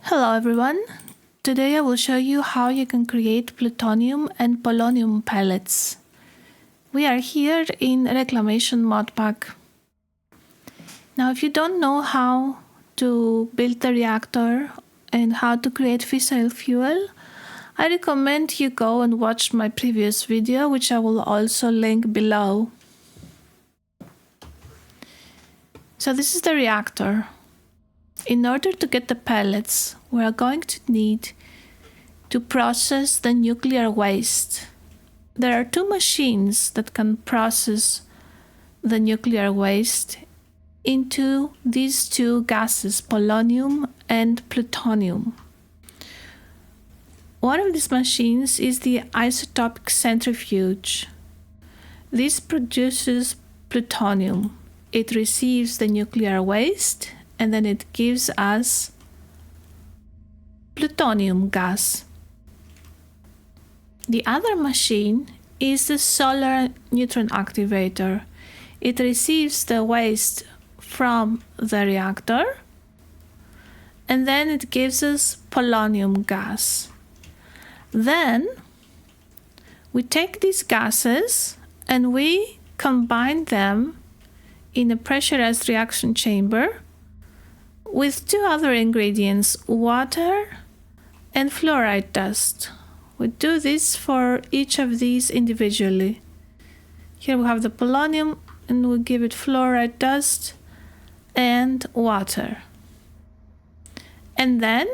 Hello everyone! Today I will show you how you can create plutonium and polonium pellets. We are here in Reclamation mod pack. Now if you don't know how to build the reactor and how to create fissile fuel, I recommend you go and watch my previous video, which I will also link below. So this is the reactor. In order to get the pellets, we are going to need to process the nuclear waste. There are two machines that can process the nuclear waste into these two gases, polonium and plutonium. One of these machines is the isotopic centrifuge. This produces plutonium. It receives the nuclear waste and then it gives us plutonium gas. The other machine is the solar neutron activator. It receives the waste from the reactor and then it gives us polonium gas. Then we take these gases and we combine them in a pressurized reaction chamber with two other ingredients, water and fluoride dust. We do this for each of these individually. Here we have the polonium and we give it fluoride dust and water. And then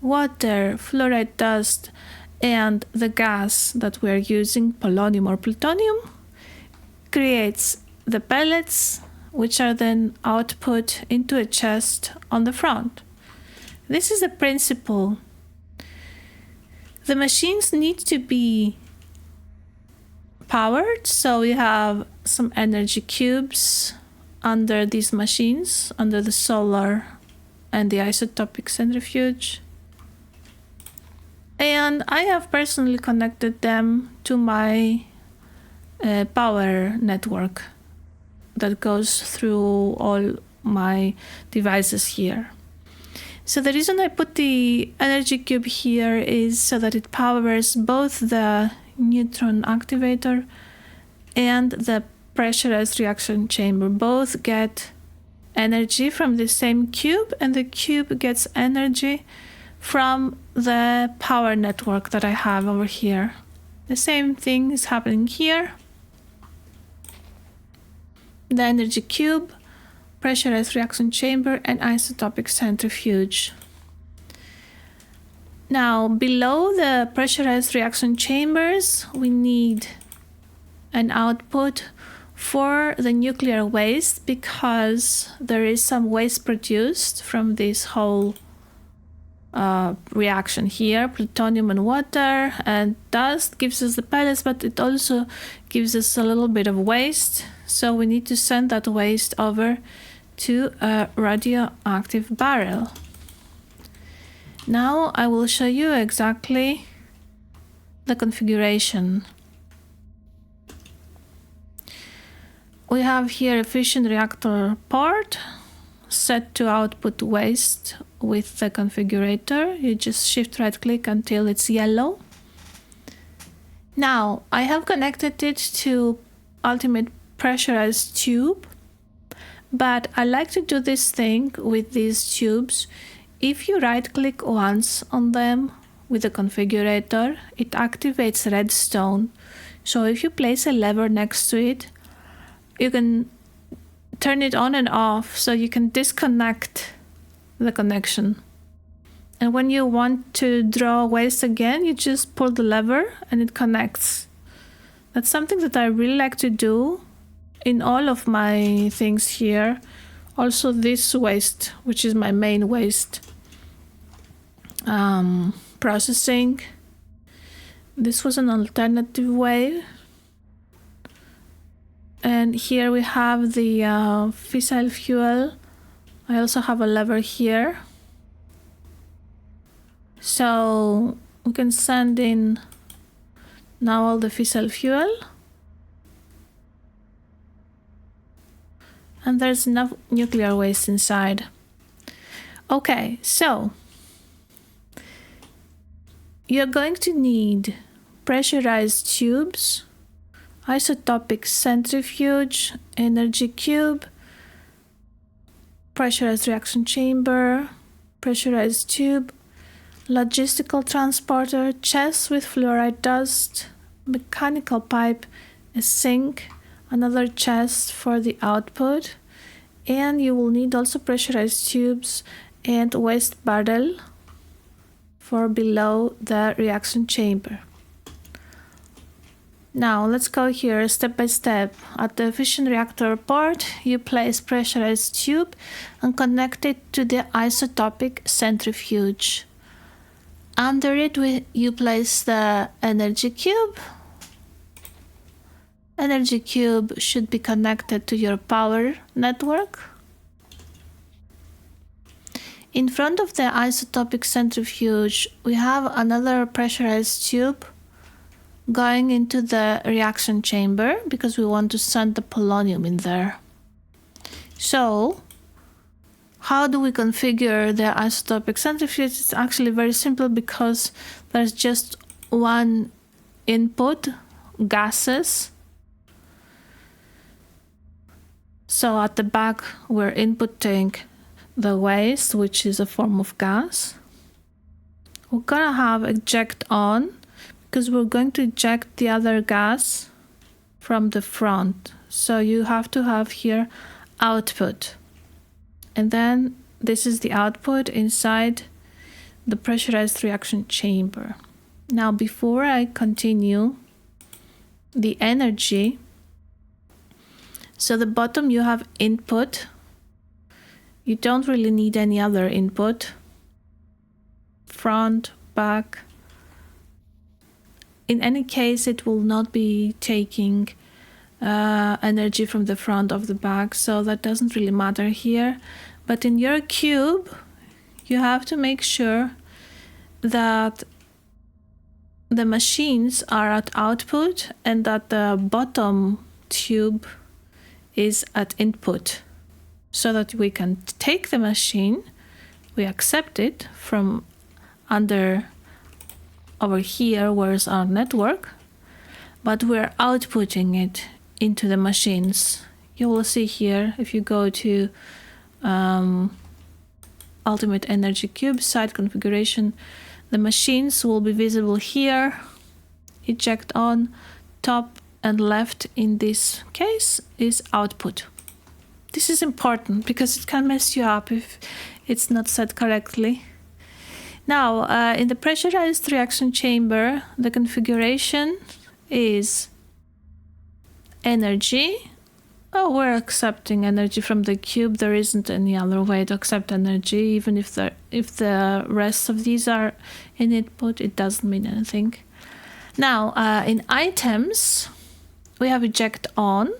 water, fluoride dust and the gas that we are using, polonium or plutonium, creates the pellets, which are then output into a chest on the front. This is the principle. The machines need to be powered, so we have some energy cubes under these machines, under the solar and the isotopic centrifuge. And I have personally connected them to my power network that goes through all my devices here. So the reason I put the energy cube here is so that it powers both the neutron activator and the pressurized reaction chamber. Both get energy from the same cube and the cube gets energy from the power network that I have over here. The same thing is happening here. The energy cube, pressurized reaction chamber and isotopic centrifuge. Now below the pressurized reaction chambers we need an output for the nuclear waste because there is some waste produced from this whole reaction here. Plutonium and water and dust gives us the pellets, but it also gives us a little bit of waste. So we need to send that waste over to a radioactive barrel. Now I will show you exactly the configuration. We have here a fission reactor port set to output waste with the configurator. You just shift right click until it's yellow. Now I have connected it to ultimate pressurized tube, but I like to do this thing with these tubes. If you right click once on them with the configurator, it activates redstone. So if you place a lever next to it, you can turn it on and off, so you can disconnect the connection. And when you want to draw waste again, you just pull the lever and it connects. That's something that I really like to do in all of my things here. Also this waste, which is my main waste processing. This was an alternative way. And here we have the fissile fuel. I also have a lever here. So we can send in now all the fissile fuel. And there's enough nuclear waste inside. Okay, so you're going to need pressurized tubes, isotopic centrifuge, energy cube, pressurized reaction chamber, pressurized tube, logistical transporter, chest with fluoride dust, mechanical pipe, a sink, another chest for the output, and you will need also pressurized tubes and waste barrel for below the reaction chamber. Now let's go here step by step. At the fission reactor port, you place pressurized tube and connect it to the isotopic centrifuge. Under it, you place the energy cube. Energy cube should be connected to your power network. In front of the isotopic centrifuge, we have another pressurized tube going into the reaction chamber because we want to send the polonium in there. So, how do we configure the isotopic centrifuge? It's actually very simple because there's just one input, gases. So at the back, we're inputting the waste, which is a form of gas. We're gonna have eject on because we're going to eject the other gas from the front. So you have to have here output. And then this is the output inside the pressurized reaction chamber. Now, before I continue, the energy, so the bottom you have input. You don't really need any other input. Front, back. In any case, it will not be taking energy from the front of the back, so that doesn't really matter here. But in your cube, you have to make sure that the machines are at output and that the bottom tube is at input, so that we can take the machine, we accept it from under over here, where's our network, but we're outputting it into the machines. You will see here, if you go to Ultimate Energy Cube site configuration, the machines will be visible here. Eject on, top and left in this case is output. This is important because it can mess you up if it's not set correctly. Now, in the pressurized reaction chamber, the configuration is energy. Oh, we're accepting energy from the cube. There isn't any other way to accept energy. Even if the rest of these are in input, it doesn't mean anything. Now, in items, we have eject on,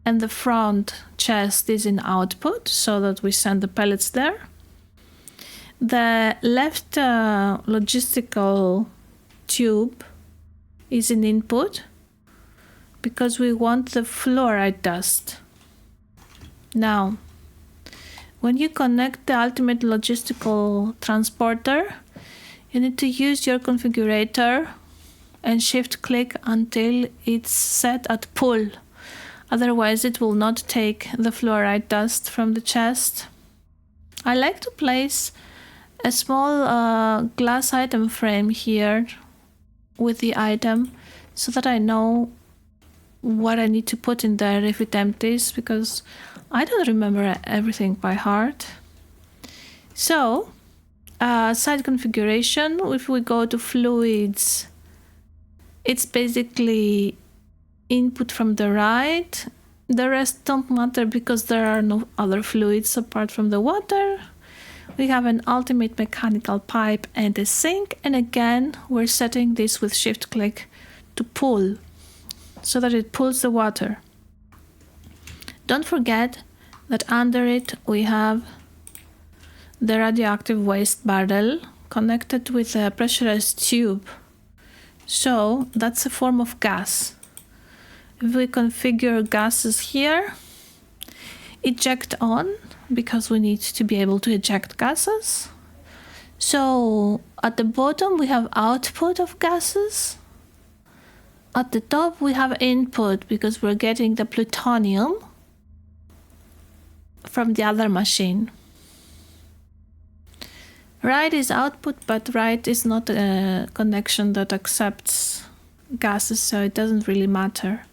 and the front chest is in output, so that we send the pellets there. The left logistical tube is in input because we want the fluoride dust. Now, when you connect the ultimate logistical transporter, you need to use your configurator and shift click until it's set at pull. Otherwise, it will not take the fluoride dust from the chest. I like to place a small glass item frame here with the item so that I know what I need to put in there if it empties, because I don't remember everything by heart. So, site configuration, if we go to fluids, it's basically input from the right. The rest don't matter because there are no other fluids apart from the water. We have an ultimate mechanical pipe and a sink, and again we're setting this with shift click to pull so that it pulls the water. Don't forget that under it we have the radioactive waste barrel connected with a pressurized tube. So that's a form of gas. If we configure gases here, eject on, because we need to be able to eject gases. So at the bottom we have output of gases. At the top we have input, because we're getting the plutonium from the other machine. Right is output, but right is not a connection that accepts gases, so it doesn't really matter.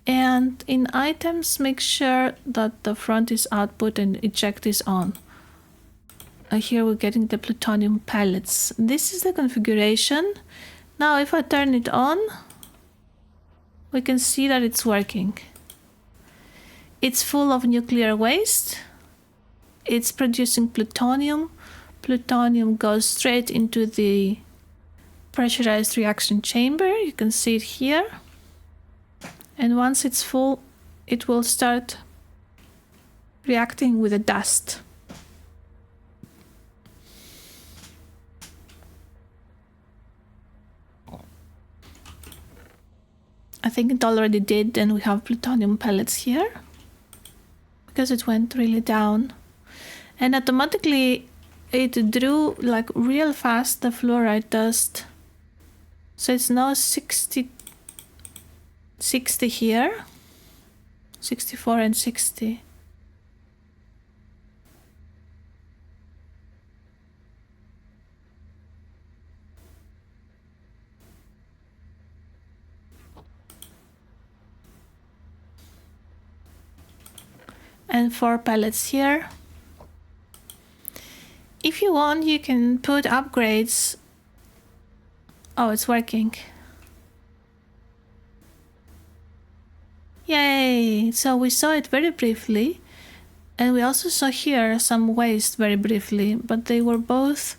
And in items, make sure that the front is output and eject is on. Here we're getting the plutonium pellets. This is the configuration. Now if I turn it on, we can see that it's working. It's full of nuclear waste. It's producing plutonium. Plutonium goes straight into the pressurized reaction chamber. You can see it here. And once it's full, it will start reacting with the dust. I think it already did, and we have plutonium pellets here because it went really down. And automatically it drew like real fast the fluoride dust. So it's now 60 here, 64 and 60. And 4 pellets here. If you want, you can put upgrades. Oh, it's working. Yay! So we saw it very briefly, and we also saw here some waste very briefly, but they were both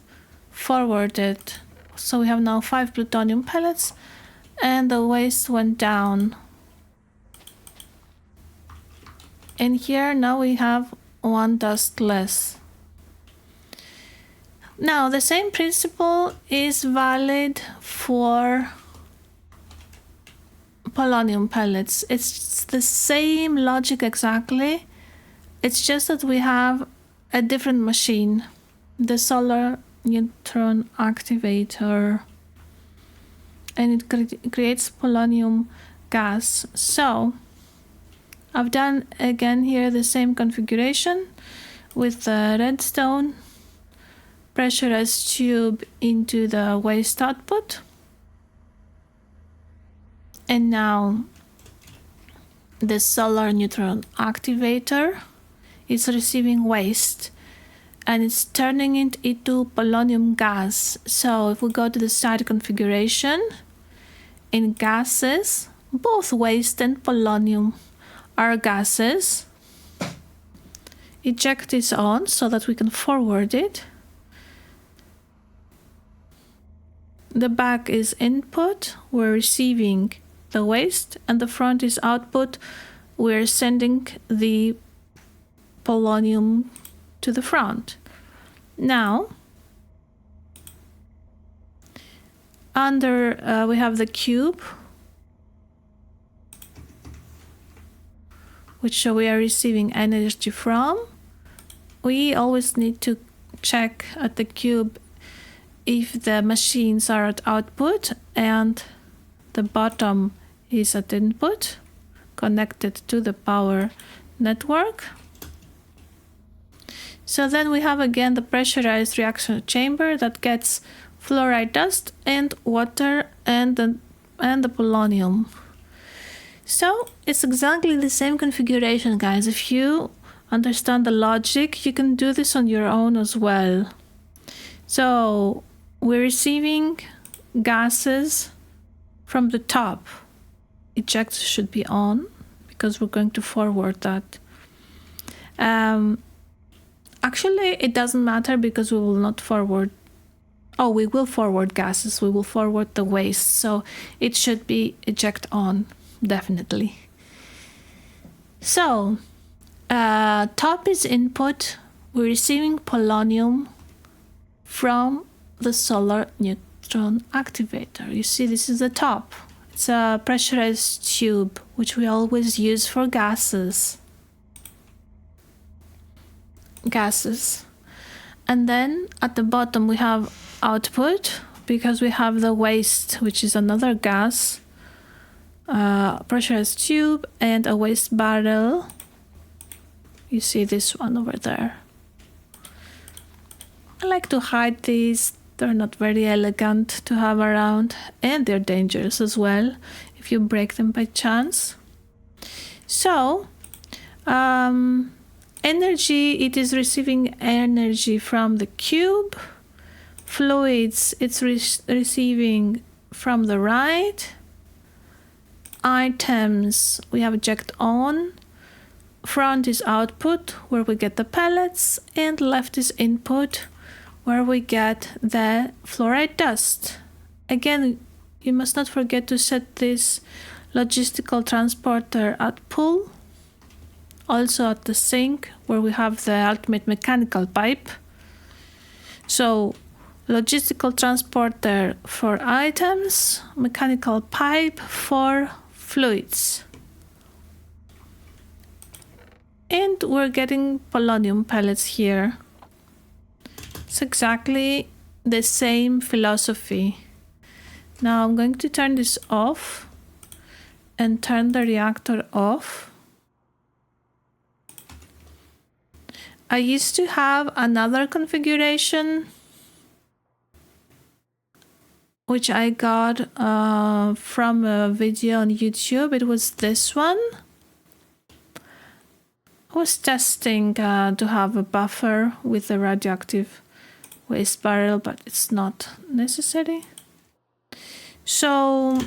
forwarded. So we have now 5 plutonium pellets, and the waste went down. And here now we have 1 dust less. Now the same principle is valid for polonium pellets. It's the same logic exactly. It's just that we have a different machine, the solar neutron activator, and it creates polonium gas. So I've done again here the same configuration with the redstone, pressurized tube into the waste output. And now the solar neutron activator is receiving waste and it's turning it into polonium gas. So if we go to the side configuration, in gases, both waste and polonium are gases. Eject is on so that we can forward it. The back is input, we're receiving the waste, and the front is output, we're sending the polonium to the front. Now, under we have the cube, which we are receiving energy from. We always need to check at the cube if the machines are at output and the bottom is at input, connected to the power network. So then we have again the pressurized reaction chamber that gets fluoride dust and water and the polonium. So it's exactly the same configuration, guys. If you understand the logic, you can do this on your own as well. So we're receiving gases from the top. Eject should be on because we're going to forward that. Actually, it doesn't matter because we will not forward. Oh, we will forward gases. We will forward the waste. So it should be eject on, definitely. So top is input. We're receiving polonium from the solar neutron activator. You see, this is the top. It's a pressurized tube, which we always use for gases. gases. And then at the bottom we have output, because we have the waste, which is another gas, pressurized tube, and a waste barrel. You see this one over there. I like to hide these. They're not very elegant to have around, and they're dangerous as well if you break them by chance. So, energy, it is receiving energy from the cube. Fluids, it's receiving from the right. Items, we have eject on. Front is output, where we get the pellets, and left is input, where we get the fluoride dust. Again, you must not forget to set this logistical transporter at pull, also at the sink, where we have the ultimate mechanical pipe. So logistical transporter for items, mechanical pipe for fluids. And we're getting polonium pellets here. It's exactly the same philosophy. Now I'm going to turn this off and turn the reactor off. I used to have another configuration which I got from a video on YouTube. It was this one. I was testing to have a buffer with a radioactive waste barrel, but it's not necessary. So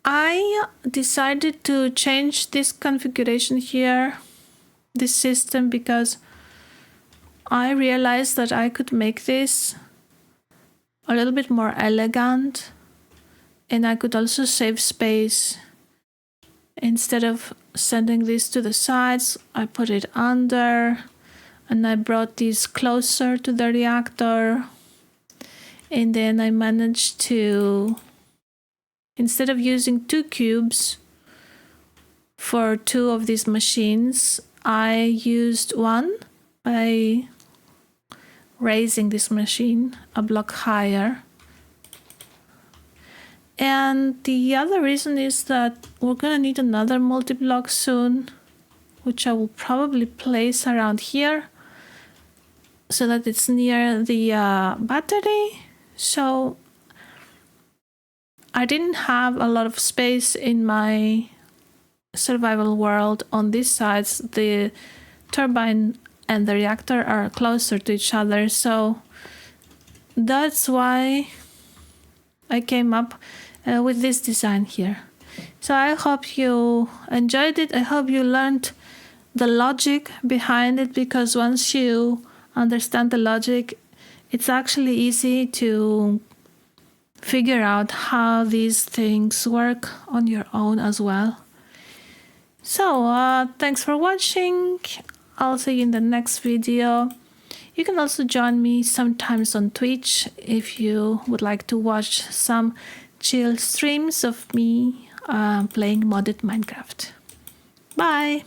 I decided to change this configuration here, this system, because I realized that I could make this a little bit more elegant, and I could also save space. Instead of sending this to the sides, I put it under, and I brought these closer to the reactor. And then I managed to, instead of using 2 cubes for 2 of these machines, I used 1 by raising this machine a block higher. And the other reason is that we're gonna need another multi-block soon, which I will probably place around here so that it's near the battery. So I didn't have a lot of space in my survival world on these sides. The turbine and the reactor are closer to each other, so that's why I came up with this design here. So I hope you enjoyed it. I hope you learned the logic behind it, because once you understand the logic, it's actually easy to figure out how these things work on your own as well. So thanks for watching. I'll see you in the next video. You can also join me sometimes on Twitch if you would like to watch some chill streams of me playing modded Minecraft. Bye!